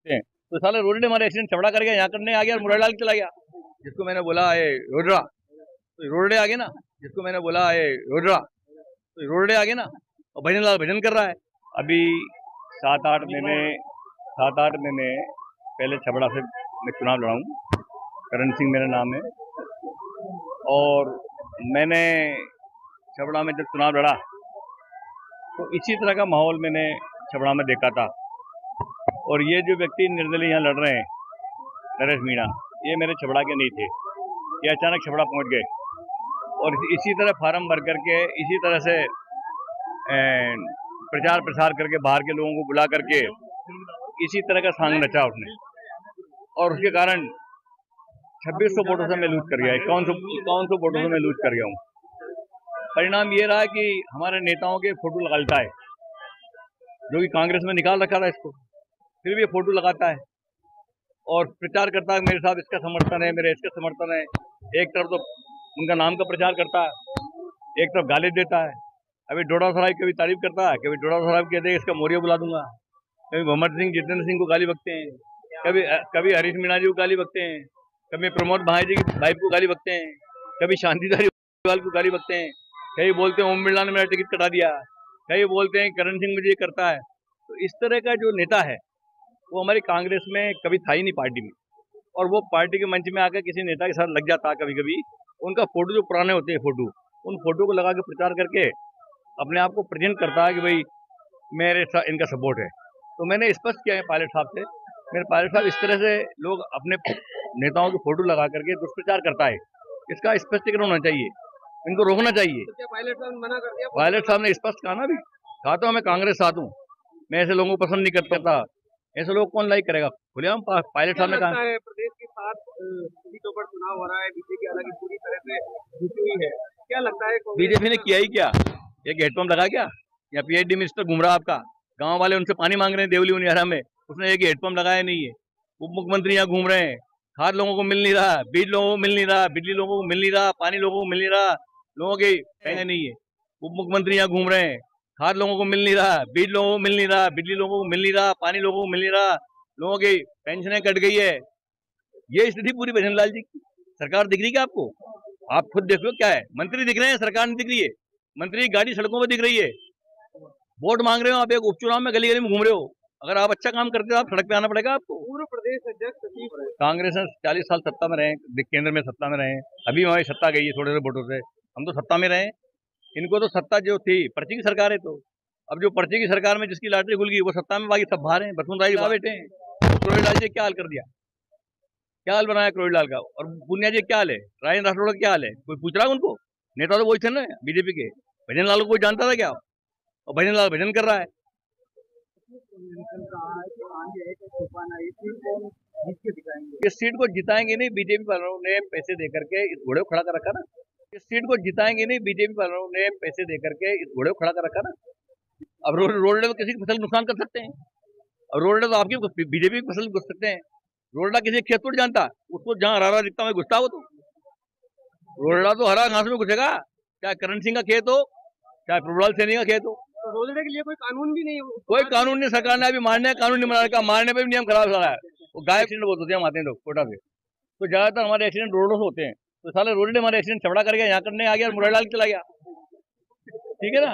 हैं। तो साले रोड ने हमारे एक्सीडेंट छबड़ा कर गया, यहाँ करने आ गया और मुरैलाल चला गया। जिसको मैंने बोला है रोडरा, तो रोडे आ गए ना। जिसको मैंने बोला है रोडरा, तो रोडे आ गए ना। और भजन लाल भजन कर रहा है। अभी 7-8 महीने पहले छबड़ा से मैं चुनाव लड़ा हूँ। करण सिंह मेरा नाम है। और मैंने छबड़ा में जब चुनाव लड़ा तो इसी तरह का माहौल मैंने छबड़ा में देखा था। और ये जो व्यक्ति निर्दलीय यहाँ लड़ रहे हैं, नरेश मीणा, ये मेरे छबड़ा के नहीं थे। ये अचानक छबड़ा पहुंच गए और इसी तरह फार्म भर करके, इसी तरह से प्रचार प्रसार करके, बाहर के लोगों को बुला करके इसी तरह का सांग रचा उसने। और उसके कारण 2600 वोटों से मैं लूज कर गया, 5100 वोटों से मैं लूज कर गया हूँ। परिणाम ये रहा कि हमारे नेताओं के फोटो लगाता है, जो कि कांग्रेस में निकाल रखा था इसको, फिर भी ये फोटो लगाता है और प्रचार करता है मेरे साथ इसका समर्थन है, मेरे इसका समर्थन है। एक तरफ तो उनका नाम का प्रचार करता है, एक तरफ गाली देता है। अभी डोडा साहब कभी तारीफ करता है, कभी डोडा साहब कहते हैं इसका मोरिया बुला दूंगा, कभी मोहम्मद सिंह, जितेंद्र सिंह को गाली बकते हैं, कभी हरीश मीणा जी को गाली बकते हैं, कभी प्रमोद भाई जी की वाइफ को गाली बकते हैं, कभी शांति धारीवाल को गाली बकते हैं, कहीं बोलते हैं ओम बिरला ने मेरा टिकट कटा दिया, कहीं बोलते हैं करण सिंह मुझे करता है। तो इस तरह का जो नेता है वो हमारी कांग्रेस में कभी था ही नहीं पार्टी में। और वो पार्टी के मंच में आकर किसी नेता के साथ लग जाता है कभी कभी। उनका फोटो जो पुराने होते हैं फोटो, उन फोटो को लगा के प्रचार करके अपने आप को प्रेजेंट करता है कि भाई मेरे साथ इनका सपोर्ट है। तो मैंने स्पष्ट किया है पायलट साहब से, मेरे पायलट साहब इस तरह से लोग अपने नेताओं की फोटो लगा करके दुष्प्रचार करता है, इसका स्पष्टीकरण होना चाहिए, इनको रोकना चाहिए। तो क्या पायलट साहब ने मना कर दिया? पायलट साहब ने स्पष्ट कहा ना, भी कहा तो मैं कांग्रेस साथ हूँ, मैं ऐसे लोगों को पसंद नहीं करता। ऐसे लोग कौन लाइक करेगा? खुलेआम पायलट साहब ने कहा है प्रदेश के 7 सीटों पर चुनाव हो रहा है, बीजेपी हालांकि पूरी तरह से जुटी हुई है, क्या लगता है बीजेपी ने किया ही क्या? एक हेडपंप लगा क्या? या पीएचडी मिनिस्टर घूम रहा आपका, गांव वाले उनसे पानी मांग रहे हैं देवली उनियारा में, उसने एक हेडपंप लगाया नहीं है। उप मुख्यमंत्री यहाँ घूम रहे हैं, खाद लोगों को मिल नहीं रहा, बीज लोगों को मिल नहीं रहा, बिजली लोगों को मिल नहीं रहा, पानी लोगों को मिल नहीं रहा, लोगों के पैसे नहीं है। उप मुख्यमंत्री यहाँ घूम रहे हैं, खाद लोगों को मिल नहीं रहा, बीज लोगों को मिल नहीं रहा, बिजली लोगों को मिल नहीं रहा, पानी लोगों को मिल नहीं रहा, लोगों की पेंशनें कट गई है। ये स्थिति पूरी भजन लाल जी की। सरकार दिख रही है आपको? आप खुद देख लो क्या है। मंत्री दिख रहे हैं, सरकार नहीं दिख रही है। मंत्री गाड़ी सड़कों में दिख रही है। वोट मांग रहे हो आप, एक उपचुनाव में गली गली में घूम रहे हो। अगर आप अच्छा काम करते हो आप सड़क पे आना पड़ेगा आपको। पूर्व प्रदेश अध्यक्ष कांग्रेस ने 40 साल सत्ता में रहे, केंद्र में सत्ता में रहे, अभी हमारी सत्ता गई है थोड़े से वोटों से, हम तो सत्ता में रहे। इनको तो सत्ता जो थी पर्ची की सरकार है, तो अब जो पर्ची की सरकार में जिसकी लॉटरी खुल गई वो सत्ता में, बाकी सब बाहर हैं, वसुंधरा जी बैठे हैं। करोड़ीलाल जी क्या हाल कर दिया, क्या हाल बनाया करोड़ीलाल का। और पुनिया जी क्या हाल है, राजेंद्र राठौड़ का क्या हाल है, कोई पूछ रहा है उनको? नेता तो वही थे ना बीजेपी के। भजन लाल को कोई जानता था क्या? और भजन लाल भजन कर रहा है। इस सीट को जिताएंगे नहीं, बीजेपी वालों ने पैसे देकर के इस घोड़े को खड़ा कर रखा ना। इस सीट को जिताएंगे नहीं, बीजेपी वालों ने पैसे देकर के इस घोड़े को खड़ा कर रखा ना। अब रोडे तो किसी की फसल नुकसान कर सकते हैं, अब रोडे तो आपकी बीजेपी की फसल घुस सकते हैं। रोडा किसी खेत को जानता, उसको जहाँ हरा हरा दिखता है घुसता हो। तो रोडा तो हरा घास में घुसेगा, चाहे करण सिंह का खेत हो, चाहे प्रभुलाल सैनी का खेत हो। तो रोजड़े के लिए कोई कानून भी नहीं है? कोई कानून नहीं, सरकार ने अभी मारने का कानून नहीं बना रखा, मारने पे भी नियम खराब चला है। वो गाय एक्सीडेंट बहुत होते हैं, हम आते हैं लोग कोटा से, तो ज्यादातर हमारे एक्सीडेंट रोडों से होते हैं। तो साले रोड ने हमारे एक्सीडेंट छबड़ा कर गया, यहाँ करने आ गया और मुरैलाल चला गया। ठीक है ना?